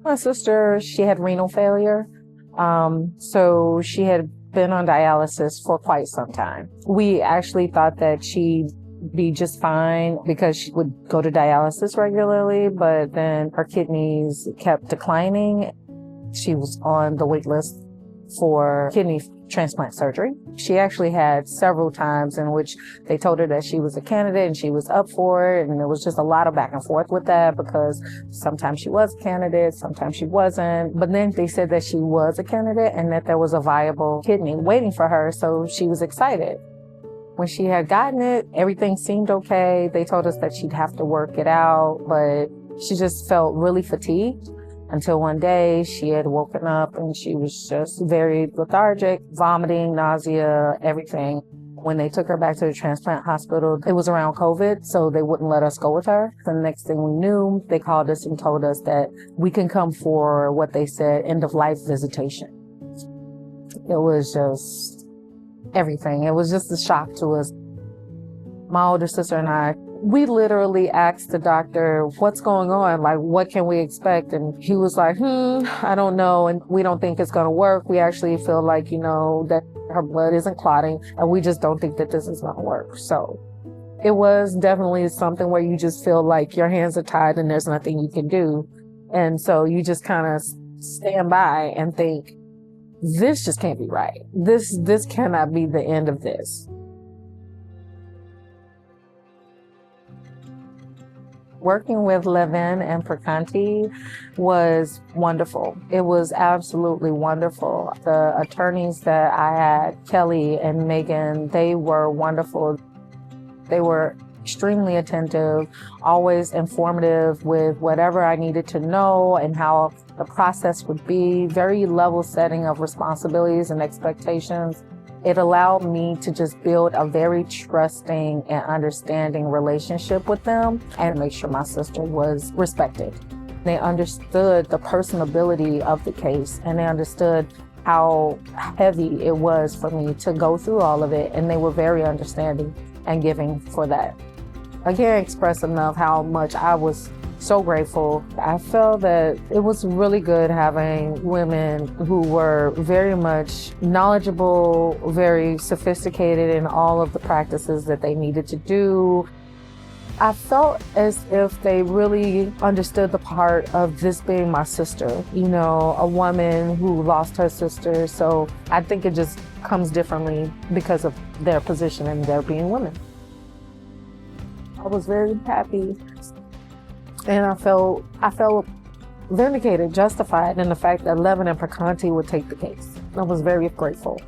My sister, she had renal failure. So she had been on dialysis for quite some time. We actually thought that she'd be just fine because she would go to dialysis regularly, but then her kidneys kept declining. She was on the wait list for kidney transplant surgery. She actually had several times in which they told her that she was a candidate and she was up for it. And there was just a lot of back and forth with that because sometimes she was a candidate, sometimes she wasn't. But then they said that she was a candidate and that there was a viable kidney waiting for her. So she was excited. When she had gotten it, everything seemed okay. They told us that she'd have to work it out, but she just felt really fatigued. Until one day she had woken up and she was just very lethargic, vomiting, nausea, everything. When they took her back to the transplant hospital, it was around COVID, so they wouldn't let us go with her. The next thing we knew, they called us and told us that we can come for what they said, end of life visitation. It was just everything. It was just a shock to us. My older sister and I, we literally asked the doctor, what's going on? Like, what can we expect? And he was like, I don't know. And we don't think it's going to work. We actually feel like, that her blood isn't clotting. And we just don't think that this is going to work. So it was definitely something where you just feel like your hands are tied and there's nothing you can do. And so you just kind of stand by and think, this just can't be right. This cannot be the end of this. Working with Levin Perconti was wonderful. It was absolutely wonderful. The attorneys that I had, Kelly and Megan, they were wonderful. They were extremely attentive, always informative with whatever I needed to know and how the process would be, very level setting of responsibilities and expectations. It allowed me to just build a very trusting and understanding relationship with them and make sure my sister was respected. They understood the personability of the case and they understood how heavy it was for me to go through all of it, and they were very understanding and giving for that. I can't express enough how much I was so grateful. I felt that it was really good having women who were very much knowledgeable, very sophisticated in all of the practices that they needed to do. I felt as if they really understood the part of this being my sister, a woman who lost her sister. So I think it just comes differently because of their position and their being women. I was very happy. And I felt vindicated, justified in the fact that Levin Perconti would take the case. I was very grateful.